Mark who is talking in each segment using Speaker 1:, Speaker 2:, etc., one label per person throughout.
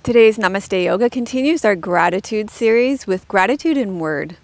Speaker 1: Today's Namaste Yoga continues our gratitude series with gratitude in word.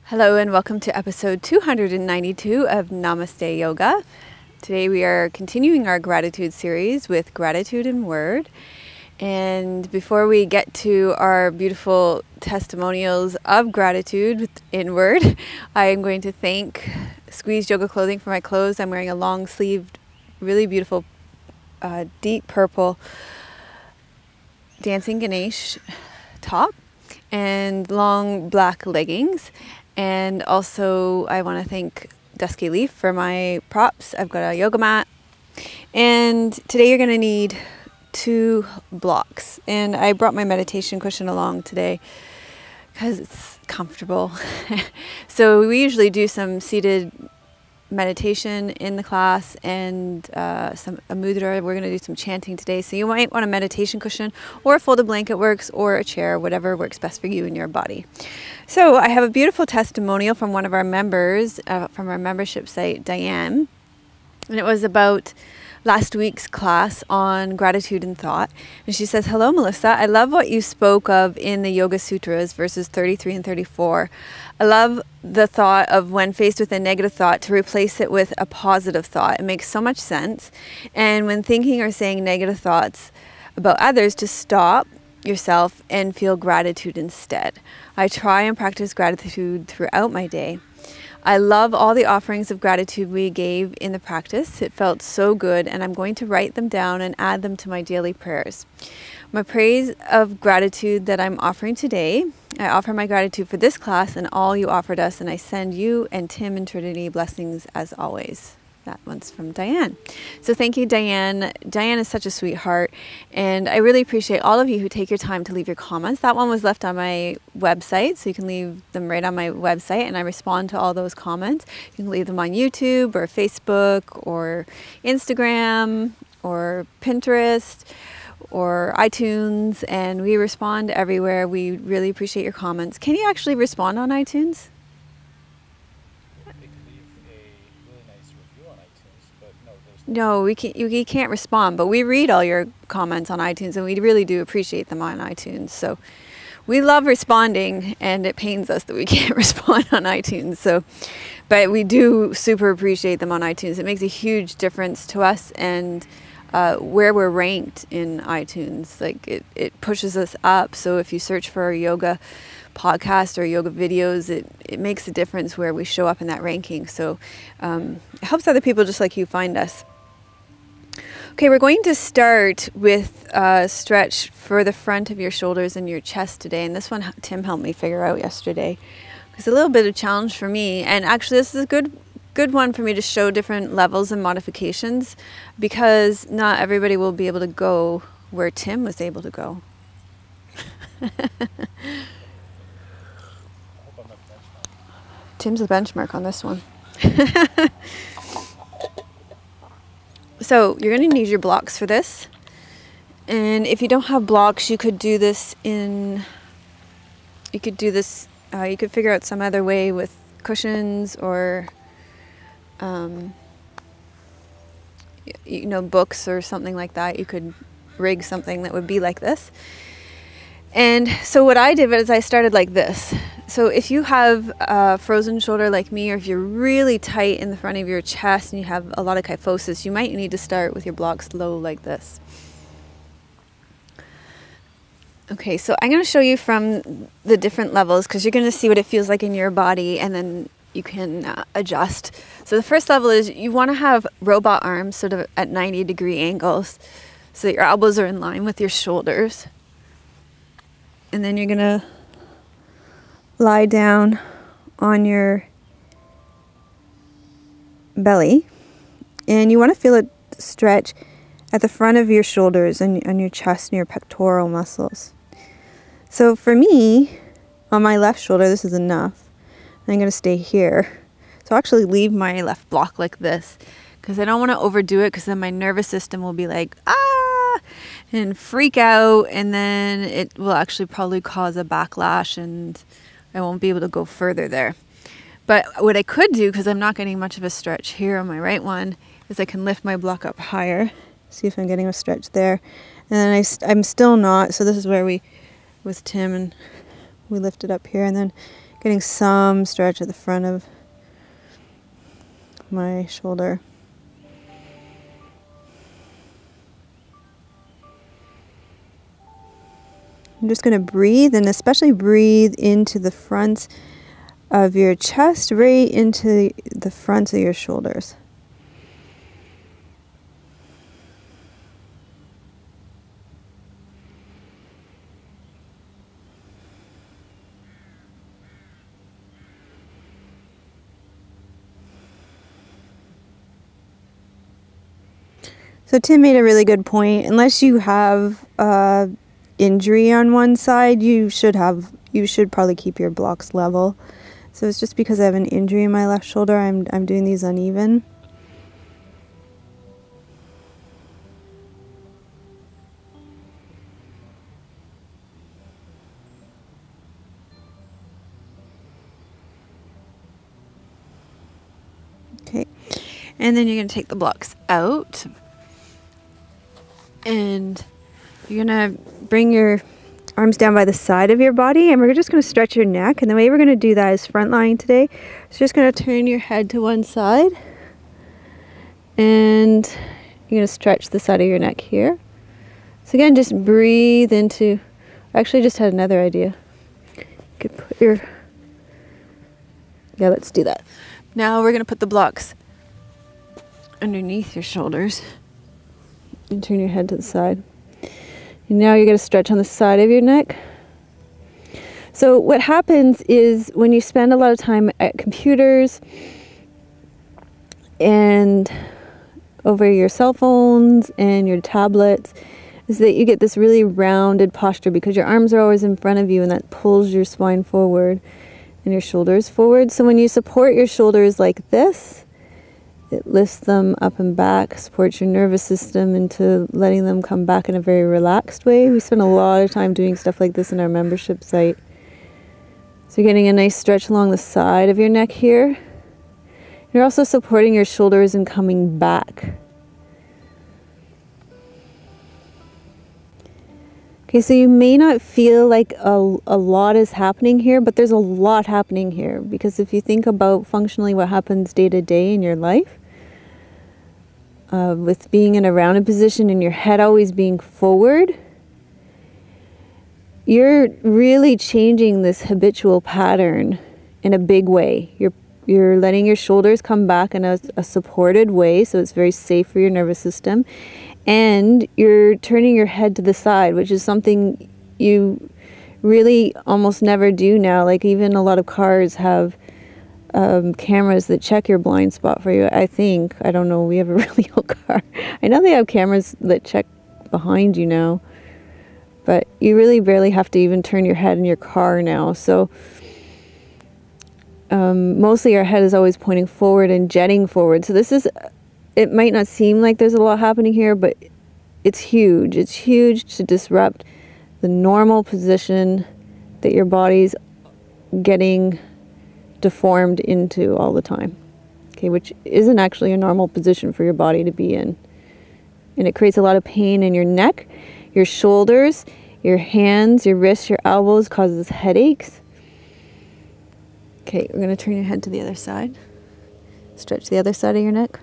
Speaker 1: Hello and welcome to episode 292 of Namaste Yoga. Today we are continuing our gratitude series with gratitude in word. And before we get to our beautiful testimonials of gratitude in word, I am going to thank Squeezed Yoga Clothing for my clothes. I'm wearing a long sleeved, really beautiful, deep purple Dancing Ganesh top and long black leggings. And also I want to thank Dusky Leaf for my props. I've got a yoga mat. And today you're going to need 2 blocks. And I brought my meditation cushion along today because it's comfortable. So we usually do some seated meditation in the class and a mudra. We're going to do some chanting today. So you might want a meditation cushion or a folded blanket works, or a chair, whatever works best for you and your body. So I have a beautiful testimonial from one of our members from our membership site, Diane. And it was about last week's class on gratitude and thought. And she says, "Hello, Melissa. I love what you spoke of in the Yoga Sutras, verses 33 and 34. I love the thought of when faced with a negative thought to replace it with a positive thought. It makes so much sense. And when thinking or saying negative thoughts about others, to stop yourself and feel gratitude instead. I try and practice gratitude throughout my day. I love all the offerings of gratitude we gave in the practice. It felt so good, and I'm going to write them down and add them to my daily prayers. My praise of gratitude that I'm offering today, I offer my gratitude for this class and all you offered us, and I send you and Tim and Trinity blessings as always." That one's from Diane. So thank you, Diane. Diane is such a sweetheart, and I really appreciate all of you who take your time to leave your comments. That one was left on my website, so you can leave them right on my website, and I respond to all those comments. You can leave them on YouTube or Facebook or Instagram or Pinterest or iTunes, and we respond everywhere. We really appreciate your comments. Can you actually respond on iTunes? No, we can't respond, but we read all your comments on iTunes, and we really do appreciate them on iTunes. So we love responding, and it pains us that we can't respond on iTunes. So, but we do super appreciate them on iTunes. It makes a huge difference to us and where we're ranked in iTunes. Like it pushes us up. So if you search for our yoga podcast or yoga videos, it makes a difference where we show up in that ranking. So it helps other people just like you find us. Okay, we're going to start with a stretch for the front of your shoulders and your chest today. And this one Tim helped me figure out yesterday. It's a little bit of a challenge for me. And actually this is a good one for me to show different levels and modifications, because not everybody will be able to go where Tim was able to go. Tim's the benchmark on this one. So you're going to need your blocks for this. And if you don't have blocks, you could do this you could figure out some other way with cushions or, books or something like that. You could rig something that would be like this. And so what I did was I started like this. So if you have a frozen shoulder like me, or if you're really tight in the front of your chest and you have a lot of kyphosis, you might need to start with your blocks low like this. Okay, so I'm going to show you from the different levels, because you're going to see what it feels like in your body, and then you can adjust. So the first level is you want to have robot arms sort of at 90-degree angles so that your elbows are in line with your shoulders. And then you're going to lie down on your belly, and you want to feel it stretch at the front of your shoulders and on your chest and your pectoral muscles. So for me, on my left shoulder, this is enough. I'm going to stay here. So I'll actually leave my left block like this because I don't want to overdo it, because then my nervous system will be like, ah, and freak out, and then it will actually probably cause a backlash and I won't be able to go further there. But what I could do, because I'm not getting much of a stretch here on my right one, is I can lift my block up higher. See if I'm getting a stretch there. And then I'm still not. So this is where with Tim, and we lift it up here, and then getting some stretch at the front of my shoulder. I'm just going to breathe, and especially breathe into the front of your chest, right into the front of your shoulders. So Tim made a really good point. Unless you have injury on one side, you should probably keep your blocks level. So it's just because I have an injury in my left shoulder, I'm doing these uneven. Okay, and then you're going to take the blocks out, and you're going to bring your arms down by the side of your body, and we're just going to stretch your neck. And the way we're going to do that is front lying today. So just going to turn your head to one side, and you're going to stretch the side of your neck here. So again, just breathe into, I actually just had another idea. You could put yeah, let's do that. Now we're going to put the blocks underneath your shoulders and turn your head to the side. And now you're going to stretch on the side of your neck. So what happens is when you spend a lot of time at computers and over your cell phones and your tablets, is that you get this really rounded posture because your arms are always in front of you, and that pulls your spine forward and your shoulders forward. So when you support your shoulders like this, it lifts them up and back, supports your nervous system into letting them come back in a very relaxed way. We spend a lot of time doing stuff like this in our membership site. So you're getting a nice stretch along the side of your neck here. You're also supporting your shoulders and coming back. Okay, so you may not feel like a lot is happening here, but there's a lot happening here, because if you think about functionally what happens day to day in your life, with being in a rounded position and your head always being forward, you're really changing this habitual pattern in a big way. You're letting your shoulders come back in a supported way, so it's very safe for your nervous system. And you're turning your head to the side, which is something you really almost never do now. Like even a lot of cars have cameras that check your blind spot for you, I think. I don't know, we have a really old car. I know they have cameras that check behind you now, but you really barely have to even turn your head in your car now. So mostly our head is always pointing forward and jetting forward. So this is, it might not seem like there's a lot happening here, but it's huge. It's huge to disrupt the normal position that your body's getting deformed into all the time, okay, which isn't actually a normal position for your body to be in. And it creates a lot of pain in your neck, your shoulders, your hands, your wrists, your elbows, causes headaches. Okay, we're going to turn your head to the other side. Stretch the other side of your neck.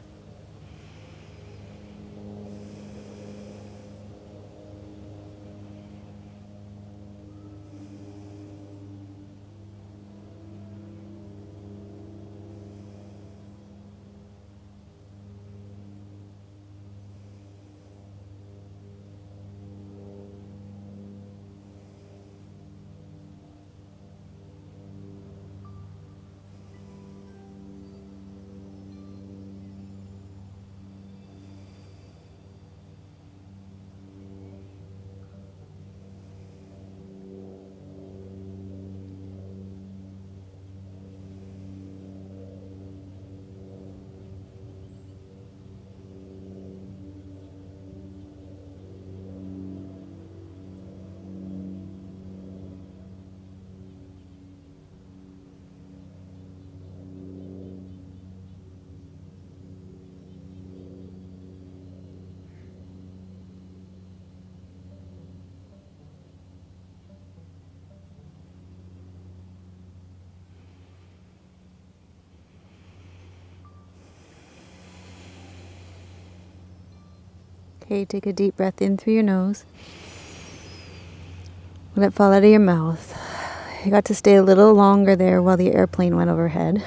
Speaker 1: Okay, take a deep breath in through your nose. Let it fall out of your mouth. You got to stay a little longer there while the airplane went overhead.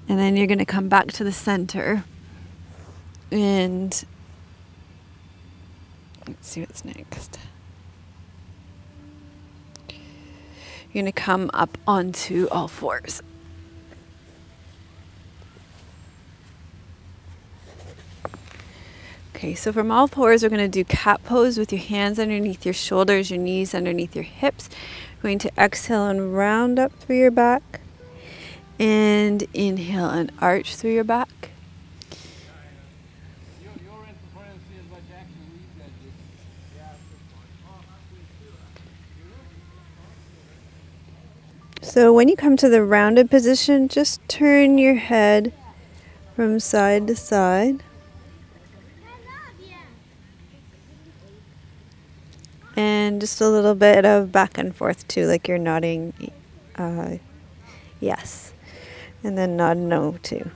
Speaker 1: And then you're going to come back to the center. And let's see what's next. You're going to come up onto all fours. Okay, so from all fours, we're going to do cat pose with your hands underneath your shoulders, your knees underneath your hips. We're going to exhale and round up through your back. And inhale and arch through your back. So when you come to the rounded position, just turn your head from side to side. And just a little bit of back and forth too, like you're nodding yes. And then nod no too.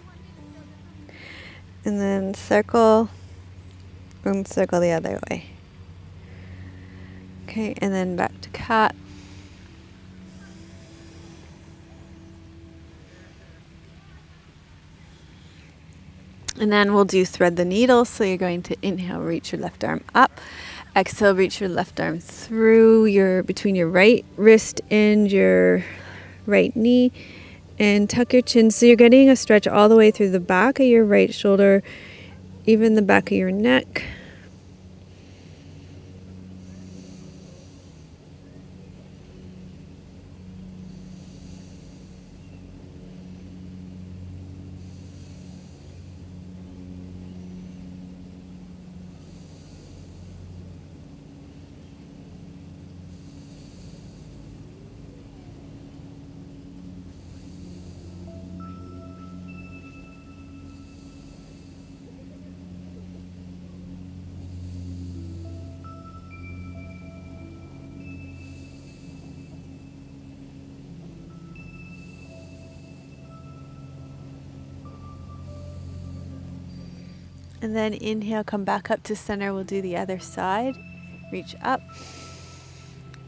Speaker 1: And then circle and circle the other way. Okay, and then back to cat. And then we'll do thread the needle. So you're going to inhale, reach your left arm up. Exhale, reach your left arm through between your right wrist and your right knee. And tuck your chin. So you're getting a stretch all the way through the back of your right shoulder, even the back of your neck. And then inhale, come back up to center. We'll do the other side. Reach up.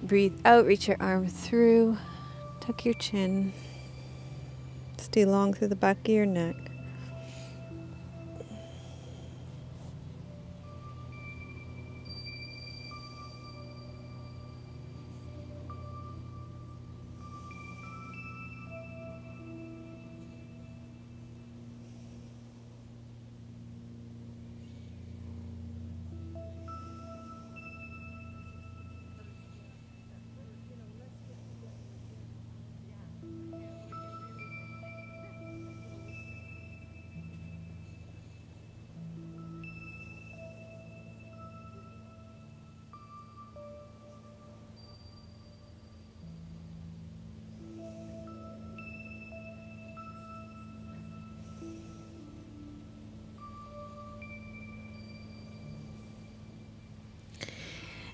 Speaker 1: Breathe out, reach your arm through. Tuck your chin. Stay long through the back of your neck.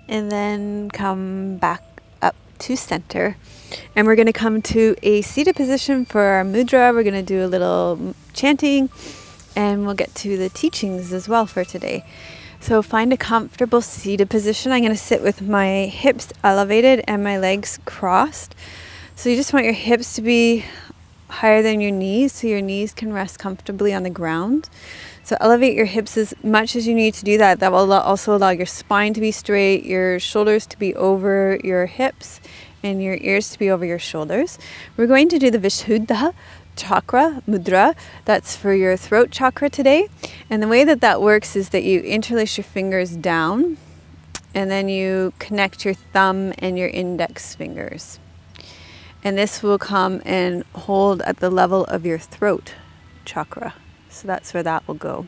Speaker 1: And then come back up to center. And we're going to come to a seated position for our mudra. We're going to do a little chanting, and we'll get to the teachings as well for today. So find a comfortable seated position. I'm going to sit with my hips elevated and my legs crossed. So you just want your hips to be higher than your knees, so your knees can rest comfortably on the ground. So elevate your hips as much as you need to do that. That will also allow your spine to be straight, your shoulders to be over your hips, and your ears to be over your shoulders. We're going to do the Vishuddha chakra mudra. That's for your throat chakra today. And the way that that works is that you interlace your fingers down, and then you connect your thumb and your index fingers. And this will come and hold at the level of your throat chakra. So that's where that will go.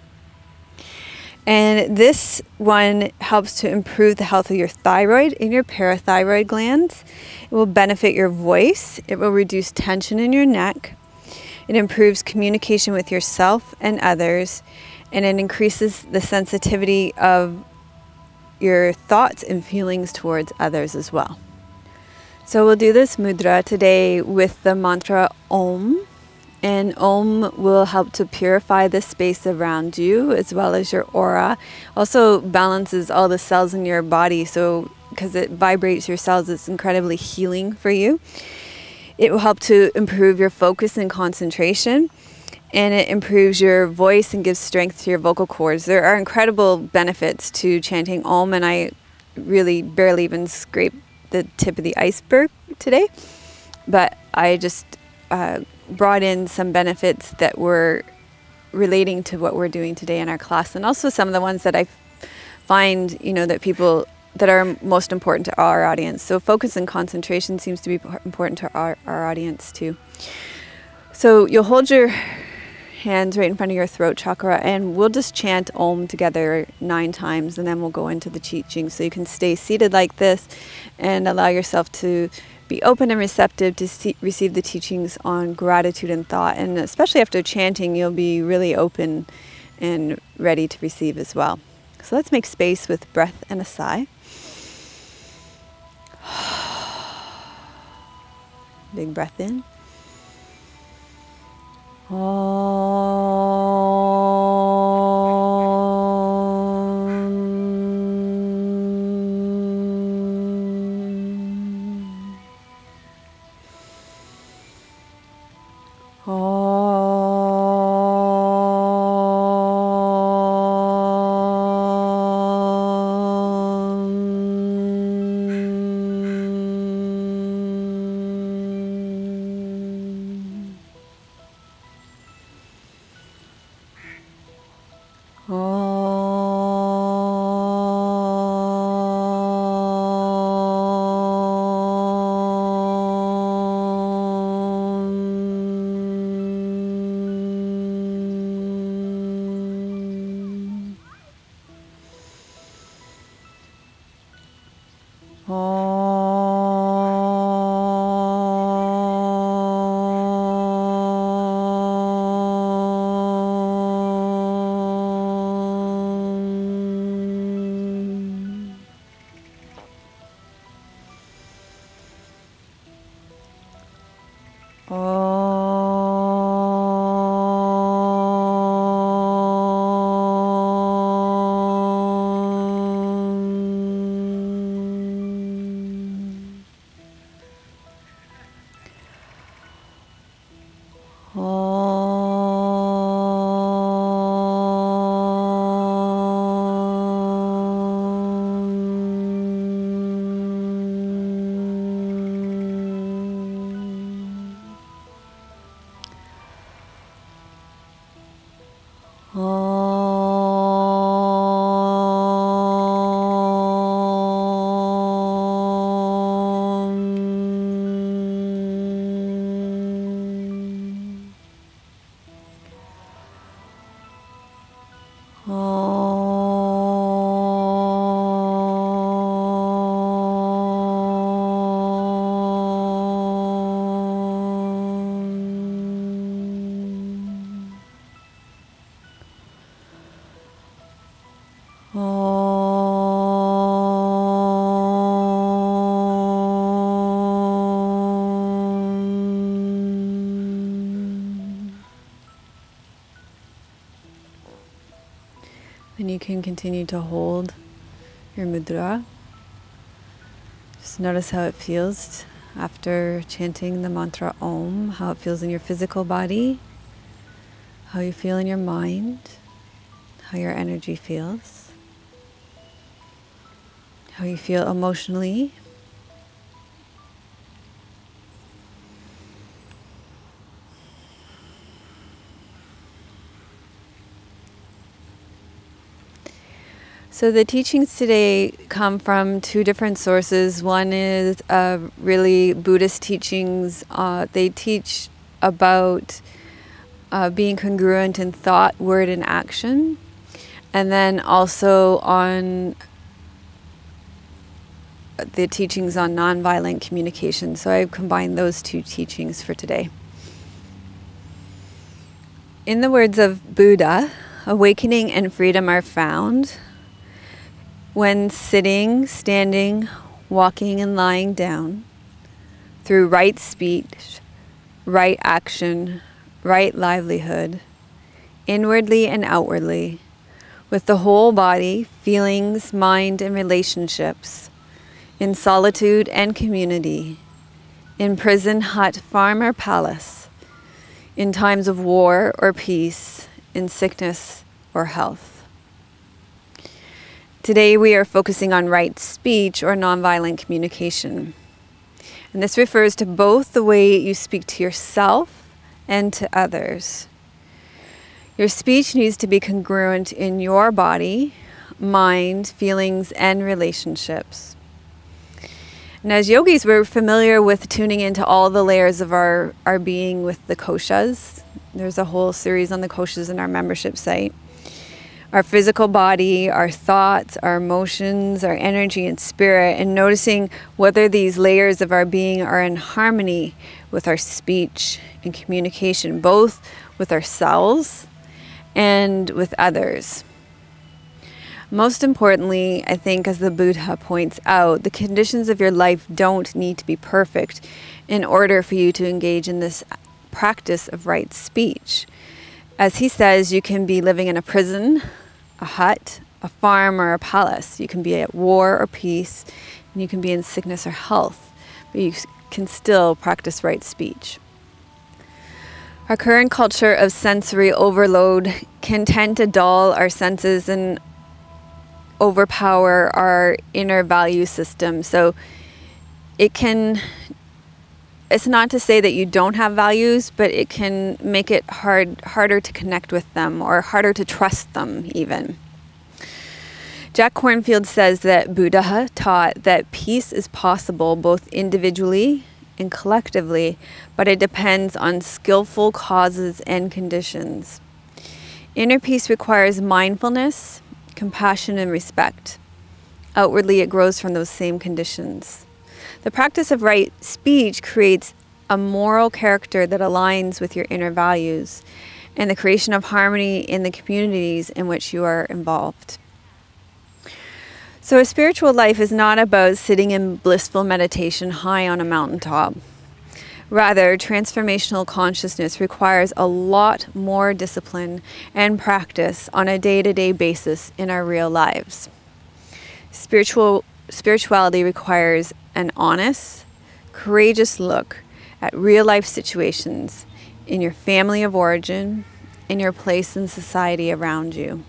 Speaker 1: And this one helps to improve the health of your thyroid and your parathyroid glands. It will benefit your voice. It will reduce tension in your neck. It improves communication with yourself and others. And it increases the sensitivity of your thoughts and feelings towards others as well. So we'll do this mudra today with the mantra Om. And Om will help to purify the space around you as well as your aura. Also balances all the cells in your body, so because it vibrates your cells, it's incredibly healing for you. It will help to improve your focus and concentration, and it improves your voice and gives strength to your vocal cords. There are incredible benefits to chanting Om, and I really barely even scraped the tip of the iceberg today, but I just brought in some benefits that were relating to what we're doing today in our class, and also some of the ones that I find, you know, that people that are most important to our audience. So focus and concentration seems to be important to our audience too. So you'll hold your hands right in front of your throat chakra, and we'll just chant Om together 9 times, and then we'll go into the teaching. So you can stay seated like this and allow yourself to be open and receptive to receive the teachings on gratitude and thought. And especially after chanting, you'll be really open and ready to receive as well. So let's make space with breath and a sigh. Big breath in. And you can continue to hold your mudra. Just notice how it feels after chanting the mantra Om, how it feels in your physical body, how you feel in your mind, how your energy feels, how you feel emotionally. So the teachings today come from 2 different sources. One is really Buddhist teachings. They teach about being congruent in thought, word, and action. And then also on the teachings on nonviolent communication. So I've combined those 2 teachings for today. In the words of Buddha, awakening and freedom are found when sitting, standing, walking, and lying down, through right speech, right action, right livelihood, inwardly and outwardly, with the whole body, feelings, mind, and relationships, in solitude and community, in prison, hut, farm, or palace, in times of war or peace, in sickness or health. Today we are focusing on right speech or nonviolent communication. And this refers to both the way you speak to yourself and to others. Your speech needs to be congruent in your body, mind, feelings, and relationships. And as yogis, we're familiar with tuning into all the layers of our being with the koshas. There's a whole series on the koshas in our membership site. Our physical body, our thoughts, our emotions, our energy and spirit, and noticing whether these layers of our being are in harmony with our speech and communication, both with ourselves and with others. Most importantly, I think, as the Buddha points out, the conditions of your life don't need to be perfect in order for you to engage in this practice of right speech. As he says, you can be living in a prison, a hut, a farm, or a palace. You can be at war or peace, and you can be in sickness or health, but you can still practice right speech. Our current culture of sensory overload can tend to dull our senses and overpower our inner value system. So it's not to say that you don't have values, but it can make it harder to connect with them, or harder to trust them even. Jack Kornfield says that Buddha taught that peace is possible both individually and collectively, but it depends on skillful causes and conditions. Inner peace requires mindfulness, compassion, and respect. Outwardly, it grows from those same conditions. The practice of right speech creates a moral character that aligns with your inner values and the creation of harmony in the communities in which you are involved. So a spiritual life is not about sitting in blissful meditation high on a mountaintop. Rather, transformational consciousness requires a lot more discipline and practice on a day-to-day basis in our real lives. Spirituality requires an honest, courageous look at real-life situations in your family of origin, in your place in society around you.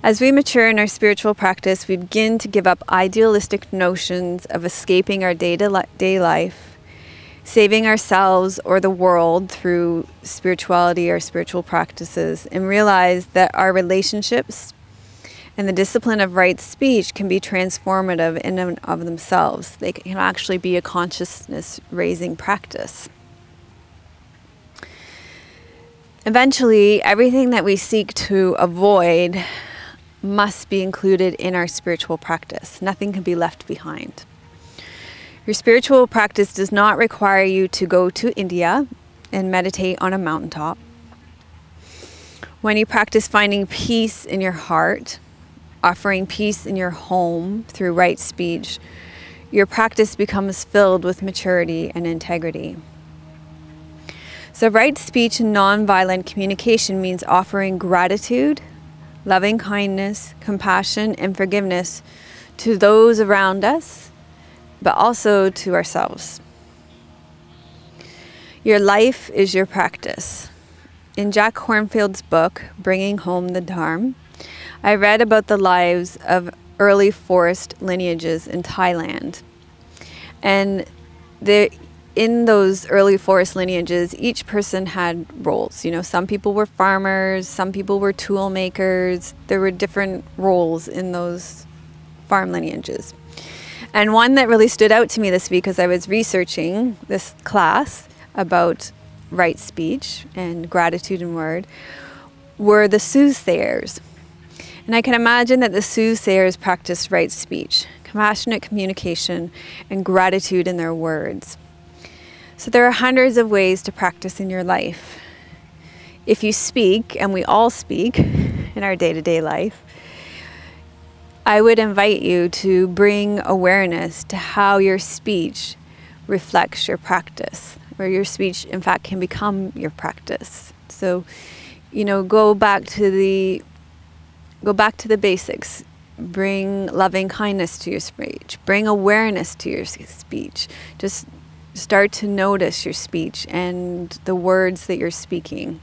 Speaker 1: As we mature in our spiritual practice, we begin to give up idealistic notions of escaping our day-to-day life, saving ourselves or the world through spirituality or spiritual practices, and realize that our relationships and the discipline of right speech can be transformative in and of themselves. They can actually be a consciousness-raising practice. Eventually, everything that we seek to avoid must be included in our spiritual practice. Nothing can be left behind. Your spiritual practice does not require you to go to India and meditate on a mountaintop. When you practice finding peace in your heart, offering peace in your home through right speech, your practice becomes filled with maturity and integrity. So right speech and nonviolent communication means offering gratitude, loving kindness, compassion, and forgiveness to those around us, but also to ourselves. Your life is your practice. In Jack Kornfield's book, Bringing Home the Dharma, I read about the lives of early forest lineages in Thailand. And in those early forest lineages, each person had roles. You know, some people were farmers, some people were tool makers. There were different roles in those farm lineages. And one that really stood out to me this week as I was researching this class about right speech and gratitude and word were the soothsayers. And I can imagine that the soothsayers practiced right speech, compassionate communication, and gratitude in their words. So there are hundreds of ways to practice in your life. If you speak, and we all speak in our day-to-day life, I would invite you to bring awareness to how your speech reflects your practice. where your speech, in fact, can become your practice. So, go back to the basics. Bring loving kindness to your speech. Bring awareness to your speech. Just start to notice your speech and the words that you're speaking.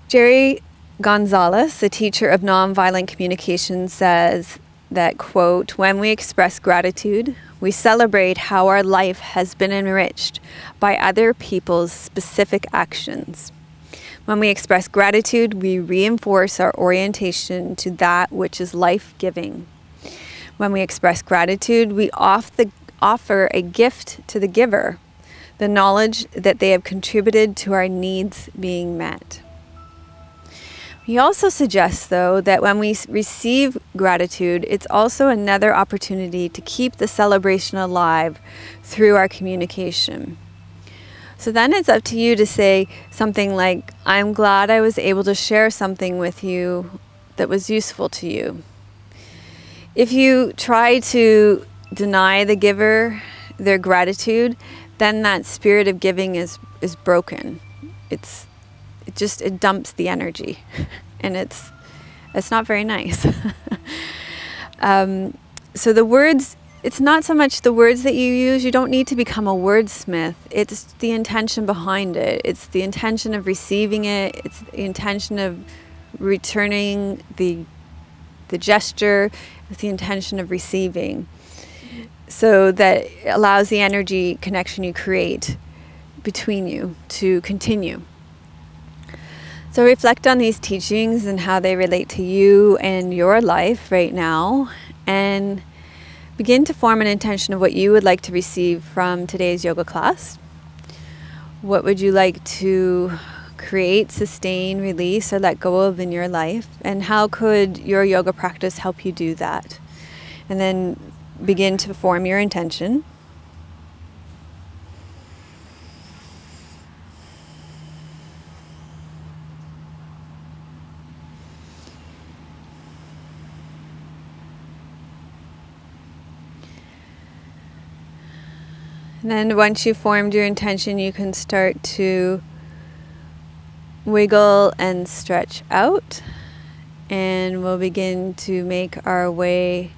Speaker 1: Jerry Gonzalez, a teacher of nonviolent communication, says that, quote, "When we express gratitude, we celebrate how our life has been enriched by other people's specific actions. When we express gratitude, we reinforce our orientation to that which is life-giving. When we express gratitude, we offer a gift to the giver, the knowledge that they have contributed to our needs being met." He also suggests, though, that when we receive gratitude, it's also another opportunity to keep the celebration alive through our communication. So then it's up to you to say something like, "I'm glad I was able to share something with you that was useful to you." If you try to deny the giver their gratitude, then that spirit of giving is broken. It dumps the energy, and it's not very nice. So the words, it's not so much the words that you use. You don't need to become a wordsmith. It's the intention behind it. It's the intention of receiving it. It's the intention of returning the gesture. It's the intention of receiving. So that allows the energy connection you create between you to continue. So reflect on these teachings and how they relate to you and your life right now, and begin to form an intention of what you would like to receive from today's yoga class. What would you like to create, sustain, release, or let go of in your life? And how could your yoga practice help you do that? And then begin to form your intention. And then once you've formed your intention, you can start to wiggle and stretch out. And we'll begin to make our way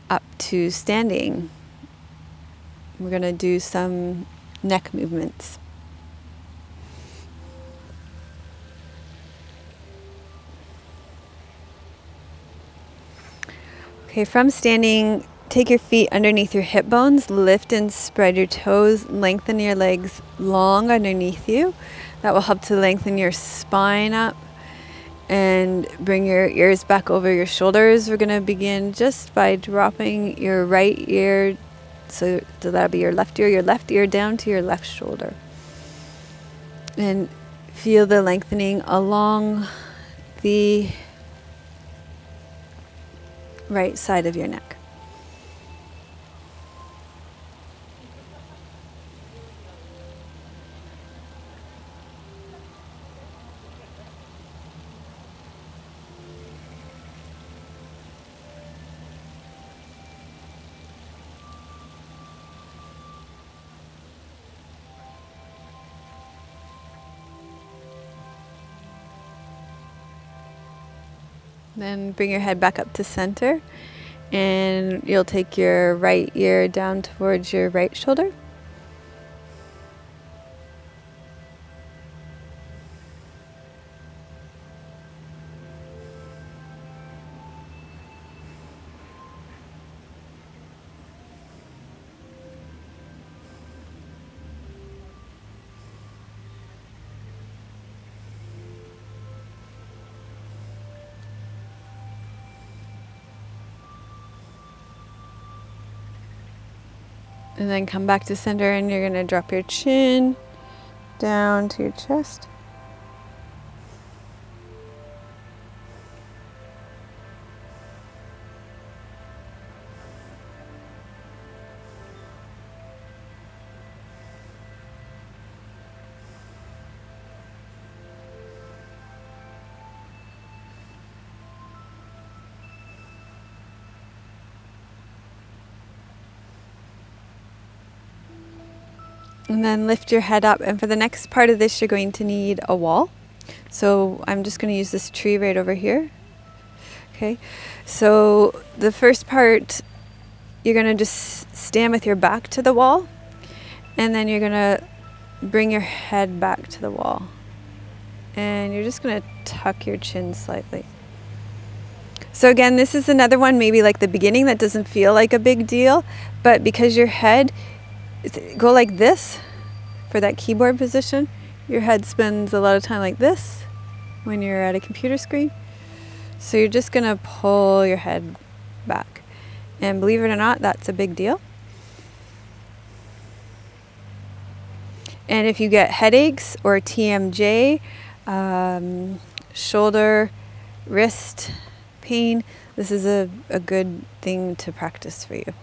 Speaker 1: up to standing. We're going to do some neck movements. Okay, from standing, take your feet underneath your hip bones, lift and spread your toes, lengthen your legs long underneath you. That will help to lengthen your spine up and bring your ears back over your shoulders. We're going to begin just by dropping your right ear, so that'll be your left ear down to your left shoulder. And feel the lengthening along the right side of your neck. Then bring your head back up to center, and you'll take your right ear down towards your right shoulder. And then come back to center, and you're going to drop your chin down to your chest. And then lift your head up. And for the next part of this, you're going to need a wall. So I'm just going to use this tree right over here. Okay, so the first part, you're going to just stand with your back to the wall, and then you're going to bring your head back to the wall. And you're just going to tuck your chin slightly. So again, this is another one, maybe like the beginning, that doesn't feel like a big deal, but because your head, go like this for that keyboard position. Your head spends a lot of time like this when you're at a computer screen. So you're just going to pull your head back. And believe it or not, that's a big deal. And if you get headaches or TMJ, shoulder, wrist pain, this is a good thing to practice for you.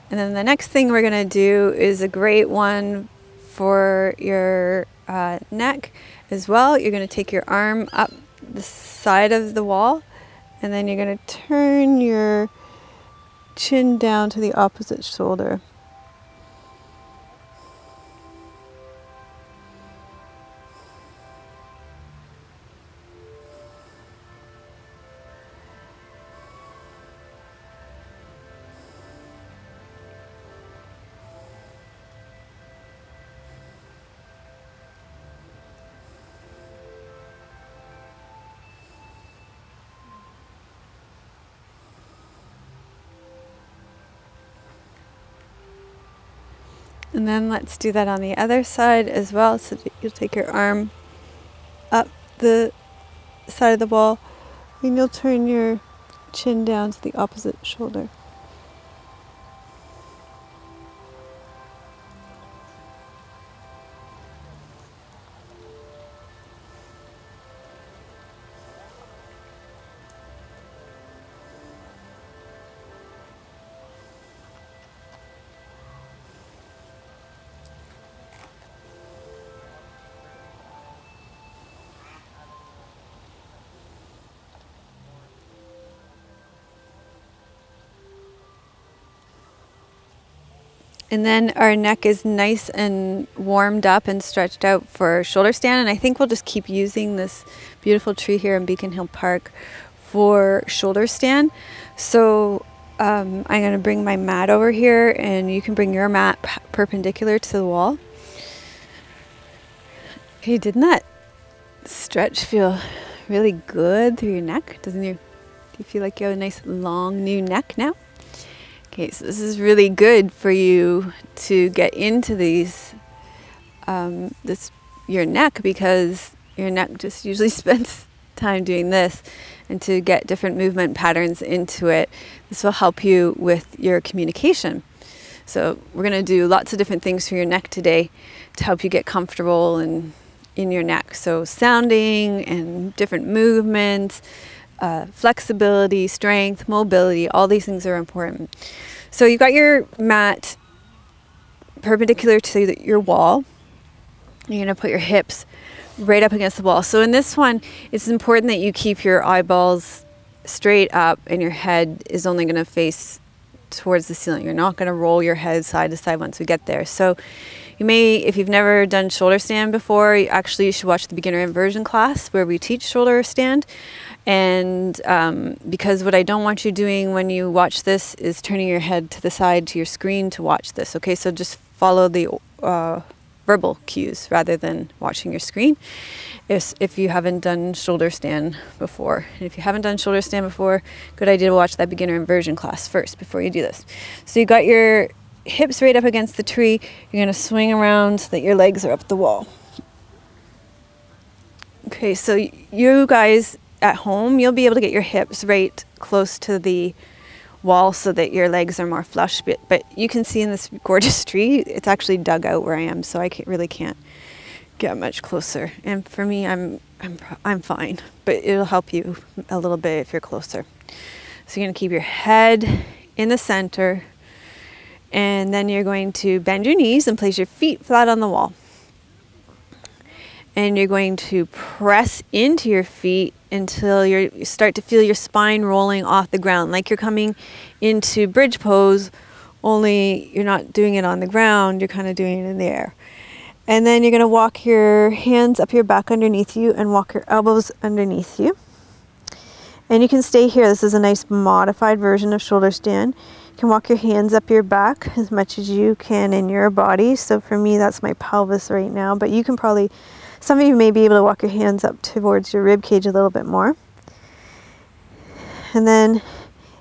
Speaker 1: And then the next thing we're going to do is a great one for your neck as well. You're going to take your arm up the side of the wall, and then you're going to turn your chin down to the opposite shoulder. And then let's do that on the other side as well. So you'll take your arm up the side of the wall, and you'll turn your chin down to the opposite shoulder. And then our neck is nice and warmed up and stretched out for shoulder stand. And I think we'll just keep using this beautiful tree here in Beacon Hill Park for shoulder stand. So I'm going to bring my mat over here, and you can bring your mat perpendicular to the wall. Okay, didn't that stretch feel really good through your neck? Do you feel like you have a nice long new neck now? Okay, so this is really good for you to get into these, your neck, because your neck just usually spends time doing this, and to get different movement patterns into it, this will help you with your communication. So we're going to do lots of different things for your neck today to help you get comfortable in your neck. So sounding and different movements, flexibility, strength, mobility, all these things are important. So you've got your mat perpendicular to your wall. You're going to put your hips right up against the wall. So in this one, it's important that you keep your eyeballs straight up and your head is only going to face towards the ceiling. You're not going to roll your head side to side once we get there. So you may, if you've never done shoulder stand before, you should watch the beginner inversion class where we teach shoulder stand. And because what I don't want you doing when you watch this is turning your head to the side to your screen to watch this. Okay, so just follow the verbal cues rather than watching your screen if you haven't done shoulder stand before. And if you haven't done shoulder stand before, good idea to watch that beginner inversion class first before you do this. So you got your hips right up against the tree. You're going to swing around so that your legs are up the wall. Okay, so you guys at home, you'll be able to get your hips right close to the wall so that your legs are more flush. But you can see in this gorgeous tree, it's actually dug out where I am, so I really can't get much closer. And for me, I'm fine, but it'll help you a little bit if you're closer. So you're going to keep your head in the center, and then you're going to bend your knees and place your feet flat on the wall. and you're going to press into your feet until you start to feel your spine rolling off the ground, like you're coming into bridge pose, only you're not doing it on the ground, you're kind of doing it in the air. And then you're going to walk your hands up your back underneath you and walk your elbows underneath you. And you can stay here. This is a nice modified version of shoulder stand. You can walk your hands up your back as much as you can in your body. So for me, that's my pelvis right now. But you can probably, some of you may be able to walk your hands up towards your rib cage a little bit more. And then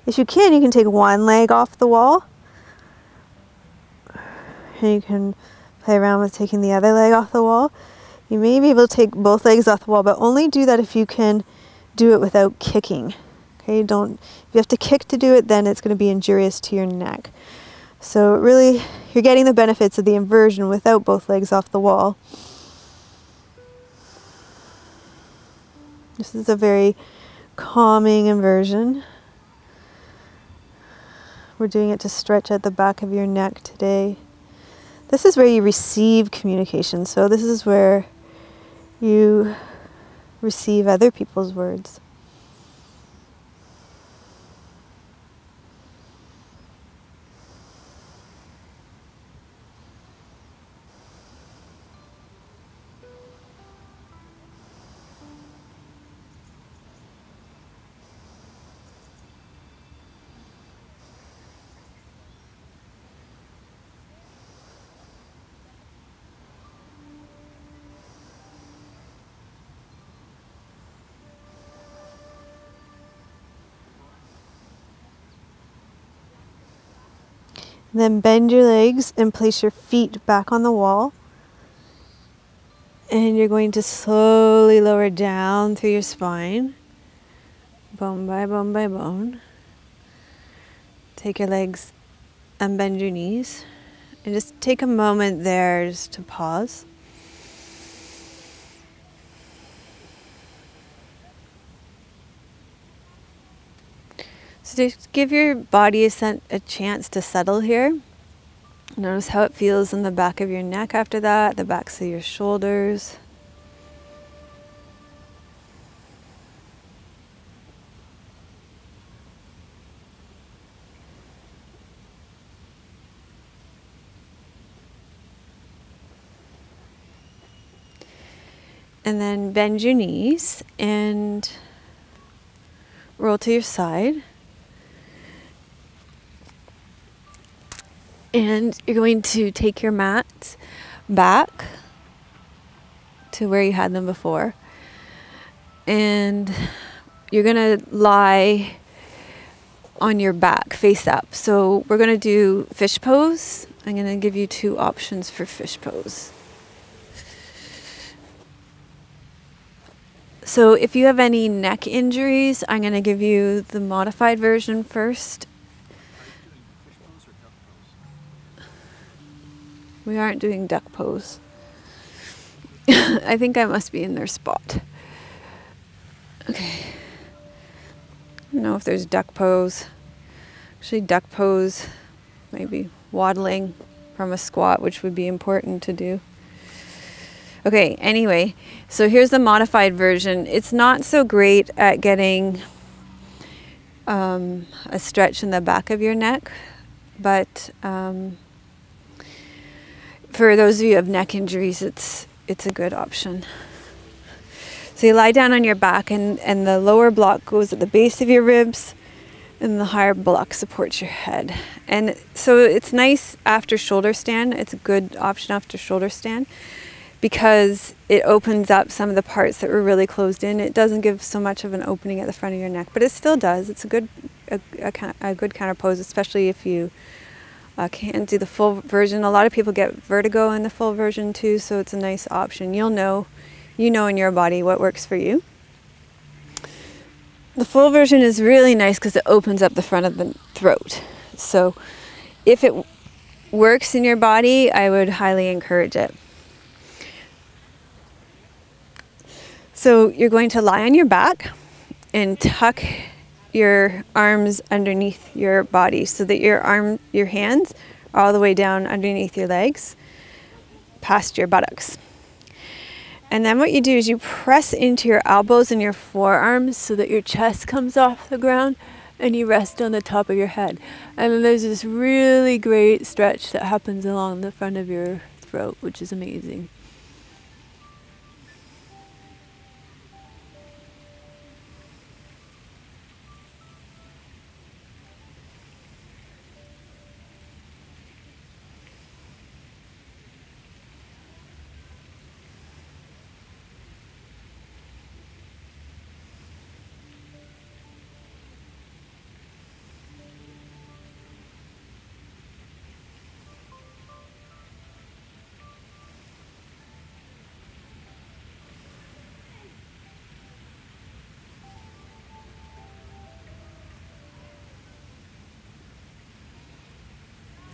Speaker 1: if you can take one leg off the wall. And you can play around with taking the other leg off the wall. You may be able to take both legs off the wall, but only do that if you can do it without kicking. Okay, if you have to kick to do it, then it's going to be injurious to your neck. So really, you're getting the benefits of the inversion without both legs off the wall. This is a very calming inversion. We're doing it to stretch at the back of your neck today. This is where you receive communication. So this is where you receive other people's words. Then bend your legs and place your feet back on the wall. And you're going to slowly lower down through your spine, bone by bone by bone. Take your legs and bend your knees. And just take a moment there just to pause. So just give your body a chance to settle here. Notice how it feels in the back of your neck after that, the backs of your shoulders. And then bend your knees and roll to your side. And you're going to take your mats back to where you had them before. And you're going to lie on your back, face up. So we're going to do fish pose. I'm going to give you 2 options for fish pose. So if you have any neck injuries, I'm going to give you the modified version first. We aren't doing duck pose. I think I must be in their spot. Okay. I don't know if there's duck pose. Actually, duck pose, maybe waddling from a squat, which would be important to do. Okay, anyway, so here's the modified version. It's not so great at getting a stretch in the back of your neck, but for those of you who have neck injuries, it's a good option. So you lie down on your back, and the lower block goes at the base of your ribs, and the higher block supports your head. And so it's nice after shoulder stand. It's a good option after shoulder stand because it opens up some of the parts that were really closed in. It doesn't give so much of an opening at the front of your neck, but it still does. It's a good counter pose, especially if you can't do the full version. A lot of people get vertigo in the full version too, so it's a nice option. You know in your body what works for you. The full version is really nice because it opens up the front of the throat. So if it works in your body, I would highly encourage it. So you're going to lie on your back and tuck your arms underneath your body so that your hands are all the way down underneath your legs, past your buttocks. And then what you do is you press into your elbows and your forearms so that your chest comes off the ground and you rest on the top of your head. And then there's this really great stretch that happens along the front of your throat, which is amazing.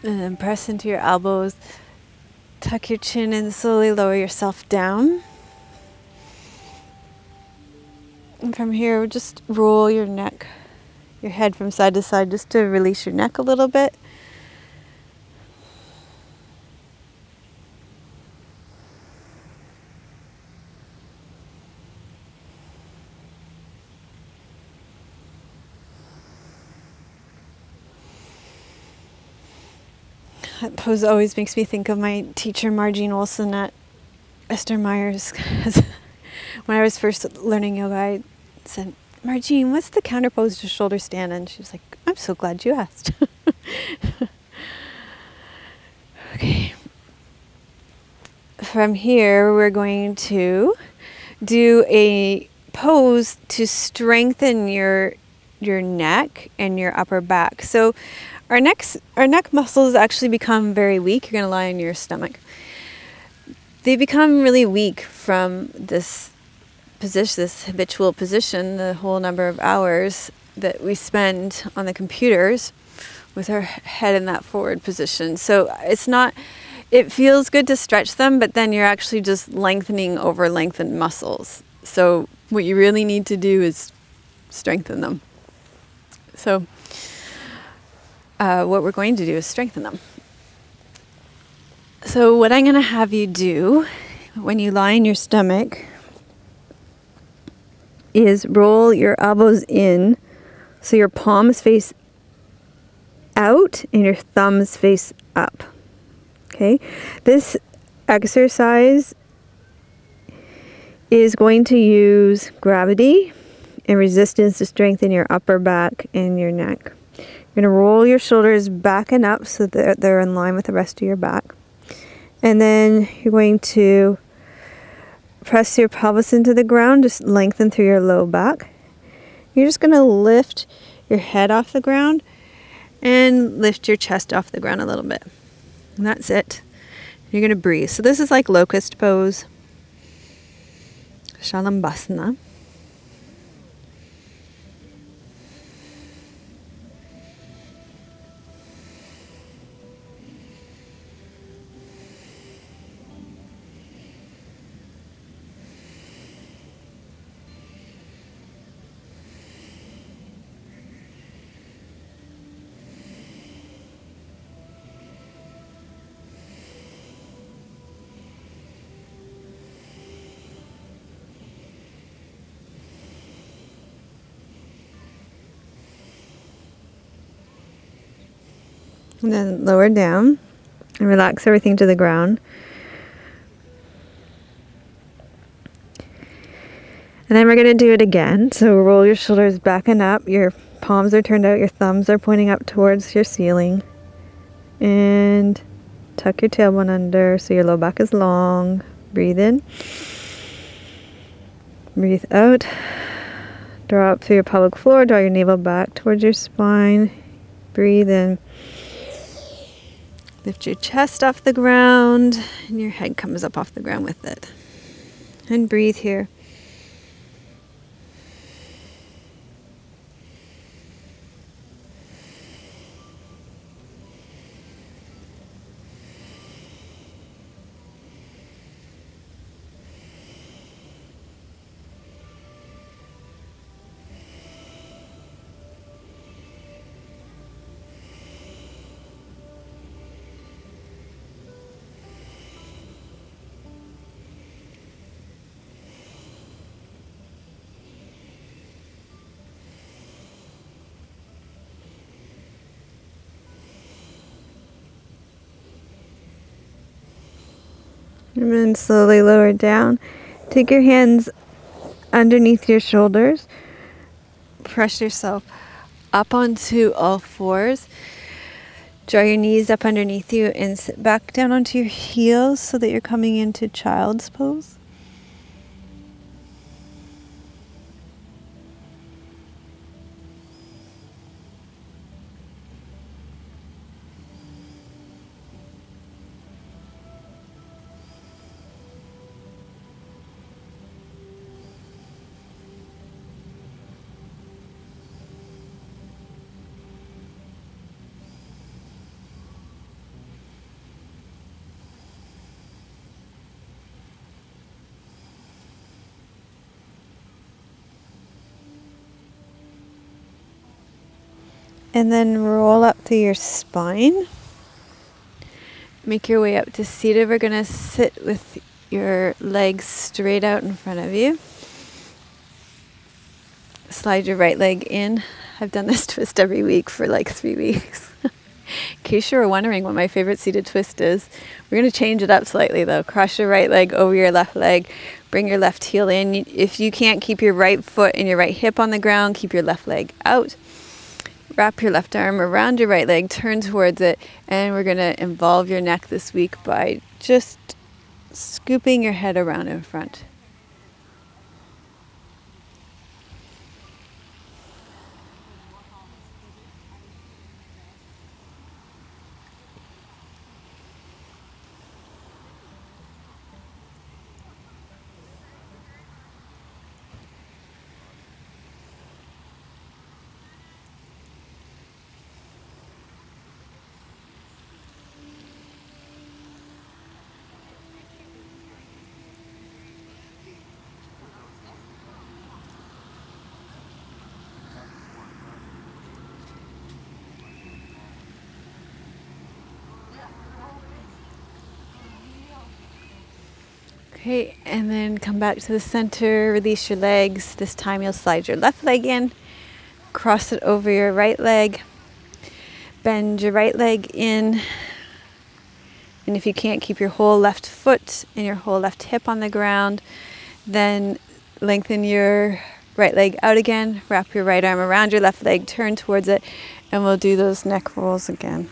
Speaker 1: And then press into your elbows, tuck your chin and slowly lower yourself down. And from here, just roll your neck, your head from side to side just to release your neck a little bit. That pose always makes me think of my teacher, Margene Olson at Esther Myers. When I was first learning yoga, I said, Margene, what's the counter pose to shoulder stand? And she was like, I'm so glad you asked. Okay. From here, we're going to do a pose to strengthen your neck and your upper back. So our neck muscles actually become very weak. You're going to lie on your stomach. They become really weak from this position, this habitual position, the whole number of hours that we spend on the computers with our head in that forward position. So it feels good to stretch them, but then you're actually just lengthening over lengthened muscles. So what you really need to do is strengthen them. So what we're going to do is strengthen them. So what I'm going to have you do when you lie in your stomach is roll your elbows in so your palms face out and your thumbs face up. Okay? This exercise is going to use gravity and resistance to strengthen your upper back and your neck. You're going to roll your shoulders back and up so that they're in line with the rest of your back. And then you're going to press your pelvis into the ground, just lengthen through your low back. You're just going to lift your head off the ground and lift your chest off the ground a little bit. And that's it. You're going to breathe. So this is like locust pose, Shalambhasana. And then lower down and relax everything to the ground. And then we're going to do it again. So roll your shoulders back and up. Your palms are turned out. Your thumbs are pointing up towards your ceiling. And tuck your tailbone under so your low back is long. Breathe in. Breathe out. Draw up through your pelvic floor. Draw your navel back towards your spine. Breathe in. Lift your chest off the ground, and your head comes up off the ground with it. And breathe here. And then slowly lower down. Take your hands underneath your shoulders. Press yourself up onto all fours. Draw your knees up underneath you and sit back down onto your heels so that you're coming into child's pose. And then roll up through your spine. Make your way up to seated. We're going to sit with your legs straight out in front of you. Slide your right leg in. I've done this twist every week for like 3 weeks. In case you were wondering what my favorite seated twist is, we're going to change it up slightly though. Cross your right leg over your left leg. Bring your left heel in. If you can't keep your right foot and your right hip on the ground, keep your left leg out. Wrap your left arm around your right leg, turn towards it, and we're going to involve your neck this week by just scooping your head around in front. Okay, and then come back to the center, release your legs. This time you'll slide your left leg in, cross it over your right leg, bend your right leg in, and if you can't keep your whole left foot and your whole left hip on the ground, then lengthen your right leg out again, wrap your right arm around your left leg, turn towards it, and we'll do those neck rolls again.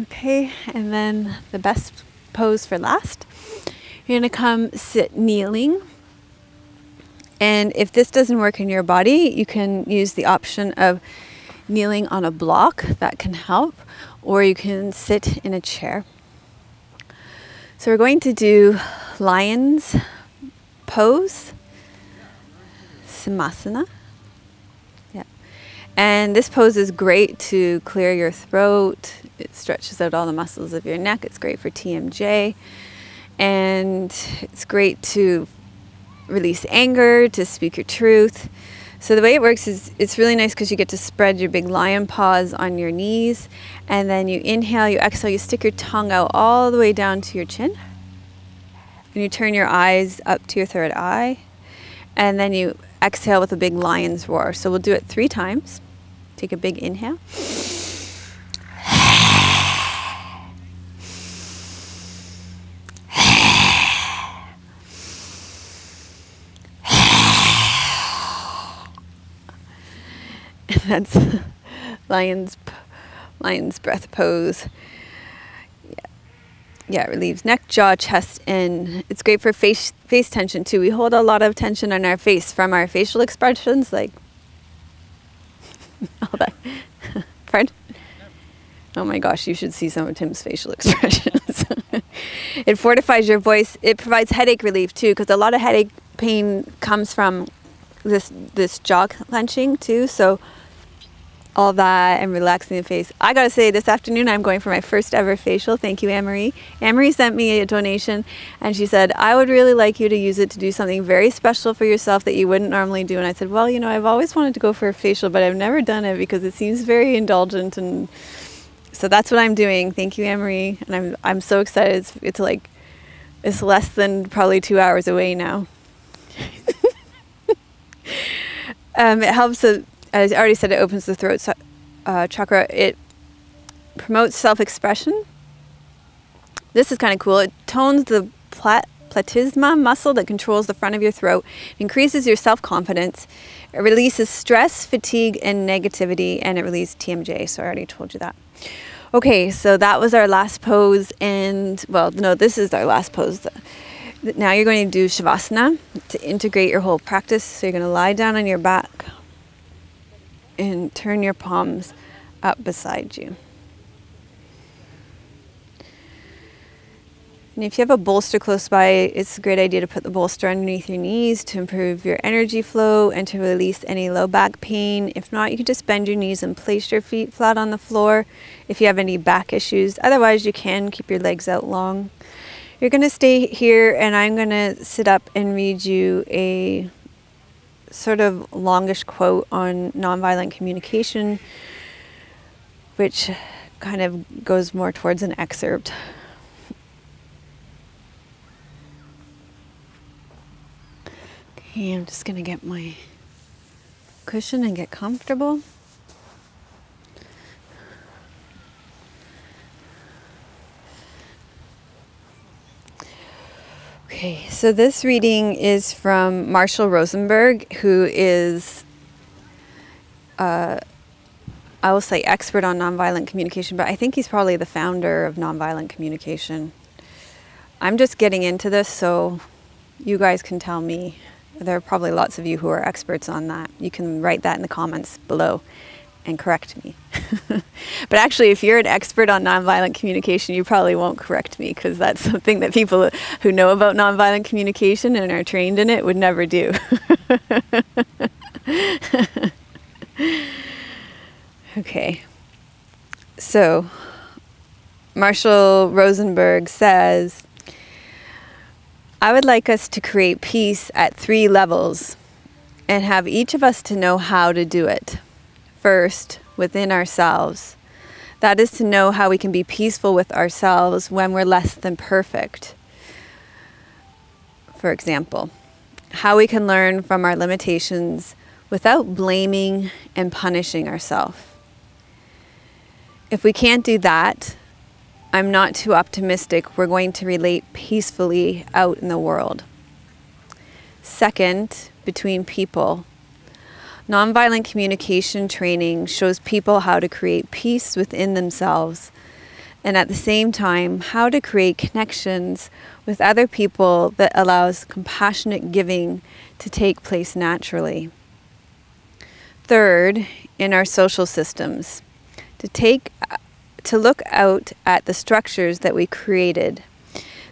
Speaker 1: Okay, and then the best pose for last. You're going to come sit kneeling. And if this doesn't work in your body, you can use the option of kneeling on a block. That can help. Or you can sit in a chair. So we're going to do lion's pose, savasana. And this pose is great to clear your throat. It stretches out all the muscles of your neck. It's great for TMJ. And it's great to release anger, to speak your truth. So the way it works is it's really nice because you get to spread your big lion paws on your knees. And then you inhale, you exhale, you stick your tongue out all the way down to your chin. And you turn your eyes up to your third eye. And then you exhale with a big lion's roar. So we'll do it 3 times. Take a big inhale. And that's lion's breath pose. Yeah. yeah, it relieves neck, jaw, chest, and it's great for face tension too. We hold a lot of tension on our face from our facial expressions, like all that. Pardon? Oh my gosh, you should see some of Tim's facial expressions. It fortifies your voice. It provides headache relief too, because a lot of headache pain comes from this jaw clenching too. So all that and relaxing the face. I gotta say, this afternoon I'm going for my first ever facial. Thank you, Anne-Marie. Anne-Marie sent me a donation and she said, I would really like you to use it to do something very special for yourself that you wouldn't normally do. And I said, well, you know, I've always wanted to go for a facial, but I've never done it because it seems very indulgent, and so that's what I'm doing. Thank you, Anne-Marie. And I'm so excited. It's less than probably 2 hours away now. It helps, as I already said, it opens the throat chakra. It promotes self-expression. This is kind of cool. It tones the platysma muscle that controls the front of your throat. It increases your self-confidence. It releases stress, fatigue, and negativity, and it releases TMJ. So I already told you that. Okay, so that was our last pose, and well, no, this is our last pose. Now you're going to do savasana to integrate your whole practice. So you're going to lie down on your back and turn your palms up beside you. And if you have a bolster close by, it's a great idea to put the bolster underneath your knees to improve your energy flow and to release any low back pain. If not, you can just bend your knees and place your feet flat on the floor if you have any back issues. Otherwise, you can keep your legs out long. You're going to stay here, and I'm going to sit up and read you a sort of longish quote on nonviolent communication, which kind of goes more towards an excerpt. Okay, I'm just going to get my cushion and get comfortable. Okay, so this reading is from Marshall Rosenberg, who is, I will say, expert on nonviolent communication, but I think he's probably the founder of nonviolent communication. I'm just getting into this, so you guys can tell me. There are probably lots of you who are experts on that. You can write that in the comments below and correct me. But actually, if you're an expert on nonviolent communication, you probably won't correct me, because that's something that people who know about nonviolent communication and are trained in it would never do. Okay. So, Marshall Rosenberg says, I would like us to create peace at 3 levels and have each of us to know how to do it. First, within ourselves. That is to know how we can be peaceful with ourselves when we're less than perfect. For example, how we can learn from our limitations without blaming and punishing ourselves. If we can't do that, I'm not too optimistic we're going to relate peacefully out in the world. Second, between people. Nonviolent communication training shows people how to create peace within themselves, and at the same time, how to create connections with other people that allows compassionate giving to take place naturally. Third, in our social systems, to look out at the structures that we created,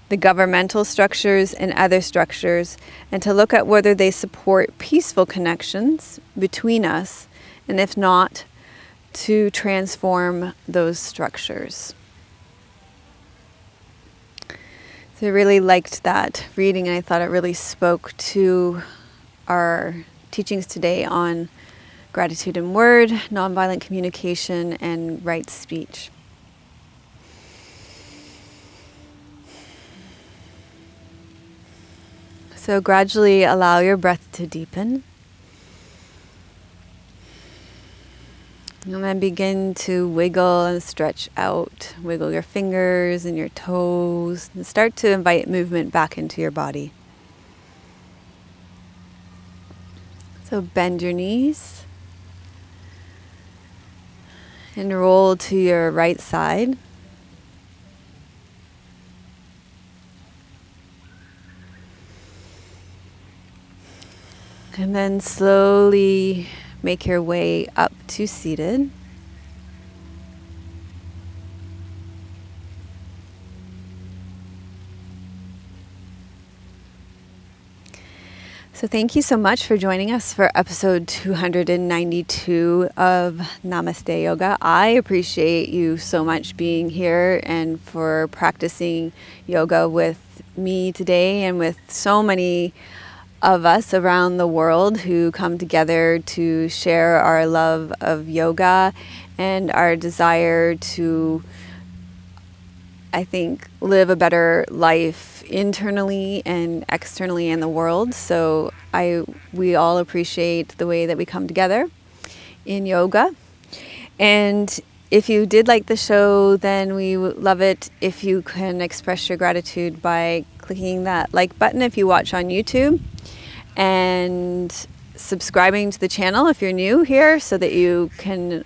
Speaker 1: the governmental structures and other structures, and to look at whether they support peaceful connections between us, and if not, to transform those structures. So I really liked that reading, and I thought it really spoke to our teachings today on gratitude in word, nonviolent communication, and right speech. So gradually allow your breath to deepen. And then begin to wiggle and stretch out. Wiggle your fingers and your toes. And start to invite movement back into your body. So bend your knees. And roll to your right side. And then slowly make your way up to seated. So thank you so much for joining us for episode 292 of Namaste Yoga. I appreciate you so much being here and for practicing yoga with me today and with so many of us around the world who come together to share our love of yoga and our desire to, I think, live a better life internally and externally in the world. So we all appreciate the way that we come together in yoga. And if you did like the show, then we would love it if you can express your gratitude by clicking that like button if you watch on YouTube, and subscribing to the channel if you're new here so that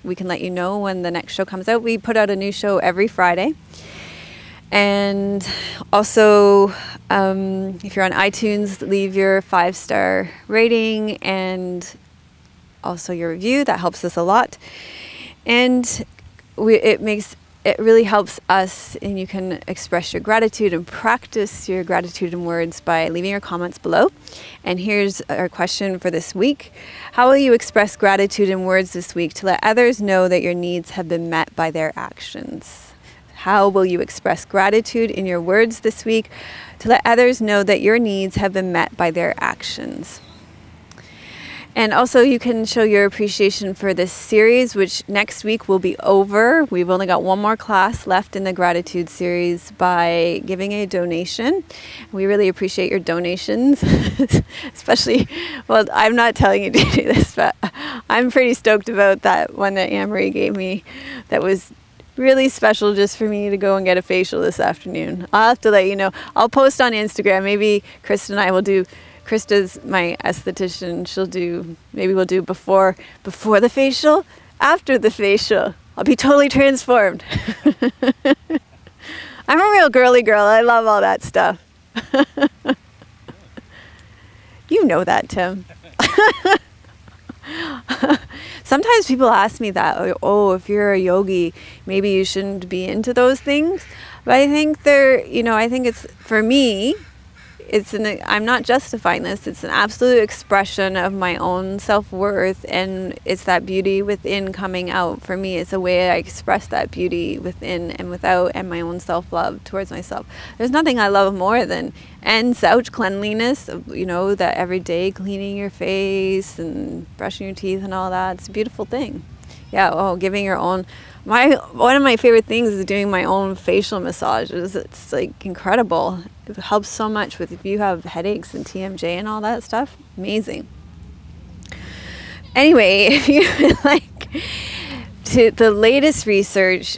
Speaker 1: we can let you know when the next show comes out. We put out a new show every Friday. And also, if you're on iTunes, leave your 5-star rating and also your review. That helps us a lot. And it really helps us, and you can express your gratitude and practice your gratitude in words by leaving your comments below. And here's our question for this week. How will you express gratitude in words this week to let others know that your needs have been met by their actions? How will you express gratitude in your words this week to let others know that your needs have been met by their actions? And also you can show your appreciation for this series, which next week will be over. We've only got one more class left in the gratitude series, by giving a donation. We really appreciate your donations, especially, well, I'm not telling you to do this, but I'm pretty stoked about that one that Anne-Marie gave me. That was really special just for me to go and get a facial this afternoon. I'll have to let you know. I'll post on Instagram. Maybe Krista and I will do, Krista's my esthetician. Maybe we'll do before the facial, after the facial. I'll be totally transformed. I'm a real girly girl. I love all that stuff. You know that, Tim. Sometimes people ask me that, oh, if you're a yogi, maybe you shouldn't be into those things. But I think I think it's, for me, I'm not justifying this. It's an absolute expression of my own self-worth, and it's that beauty within coming out. For me, it's a way I express that beauty within and without, and my own self-love towards myself. There's nothing I love more than ouch cleanliness, that every day cleaning your face and brushing your teeth and all that. It's a beautiful thing. Yeah, giving your own... one of my favorite things is doing my own facial massages. It's like incredible. It helps so much with, if you have headaches and TMJ and all that stuff. Amazing. Anyway, if you like the latest research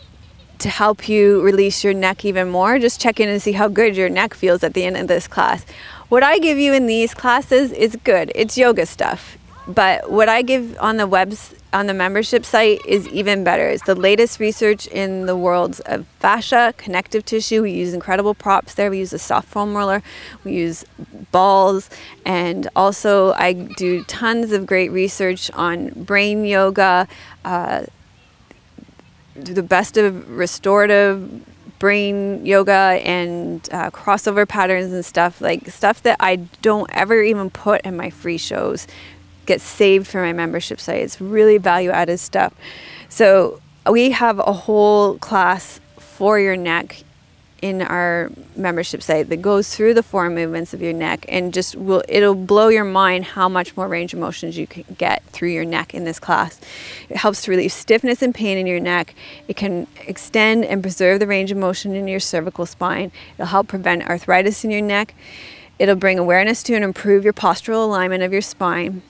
Speaker 1: to help you release your neck even more, just check in and see how good your neck feels at the end of this class. What I give you in these classes is good. It's yoga stuff. But what I give on the membership site is even better. It's the latest research in the worlds of fascia, connective tissue. We use incredible props there. We use a soft foam roller. We use balls. And also I do tons of great research on brain yoga, the best of restorative brain yoga and crossover patterns and stuff that I don't ever even put in my free shows. Get saved for my membership site. It's really value-added stuff. So we have a whole class for your neck in our membership site that goes through the 4 movements of your neck, and it'll blow your mind how much more range of motions you can get through your neck in this class. It helps to relieve stiffness and pain in your neck. It can extend and preserve the range of motion in your cervical spine. It'll help prevent arthritis in your neck. It'll bring awareness to and improve your postural alignment of your spine.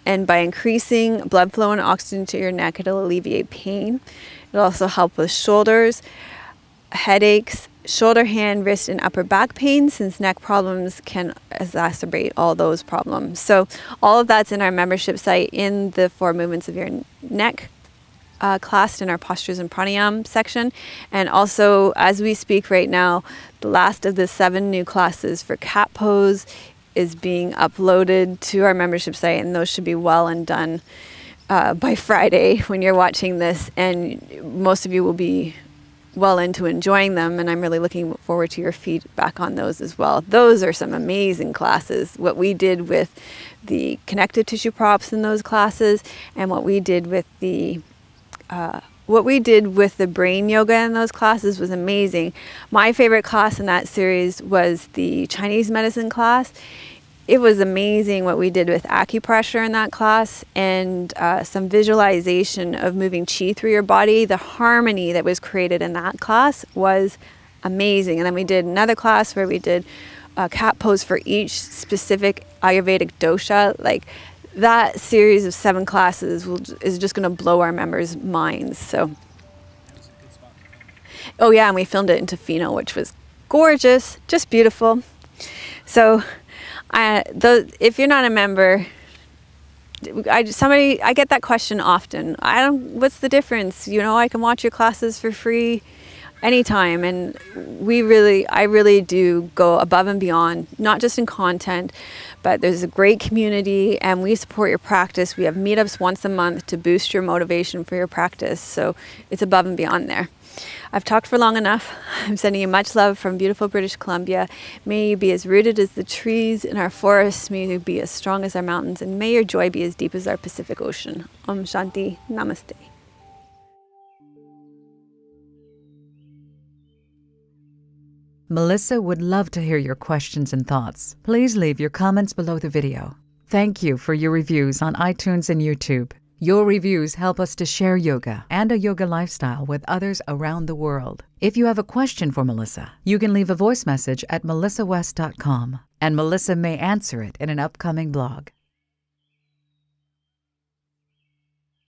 Speaker 1: And by increasing blood flow and oxygen to your neck, it'll alleviate pain. It'll also help with shoulders, headaches, shoulder, hand, wrist, and upper back pain, since neck problems can exacerbate all those problems. So all of that's in our membership site in the 4 movements of your neck class in our postures and pranayam section. And also, as we speak right now, the last of the 7 new classes for cat pose is being uploaded to our membership site, and those should be well and done by Friday when you're watching this, and most of you will be well into enjoying them, and I'm really looking forward to your feedback on those as well. Those are some amazing classes. What we did with the connective tissue props in those classes, and what we did with the brain yoga in those classes was amazing. My favorite class in that series was the Chinese medicine class. It was amazing what we did with acupressure in that class, and some visualization of moving chi through your body. The harmony that was created in that class was amazing. And then we did another class where we did a cat pose for each specific Ayurvedic dosha. Like, that series of 7 classes is just going to blow our members' minds. So, oh yeah, and we filmed it in Tofino, which was gorgeous, just beautiful. So, if you're not a member, I get that question often. What's the difference? You know, I can watch your classes for free anytime. And I really do go above and beyond, not just in content, but there's a great community, and we support your practice. We have meetups once a month to boost your motivation for your practice. So it's above and beyond there. I've talked for long enough. I'm sending you much love from beautiful British Columbia. May you be as rooted as the trees in our forests. May you be as strong as our mountains. And may your joy be as deep as our Pacific Ocean. Om Shanti. Namaste.
Speaker 2: Melissa would love to hear your questions and thoughts. Please leave your comments below the video. Thank you for your reviews on iTunes and YouTube. Your reviews help us to share yoga and a yoga lifestyle with others around the world. If you have a question for Melissa, you can leave a voice message at melissawest.com, and Melissa may answer it in an upcoming blog.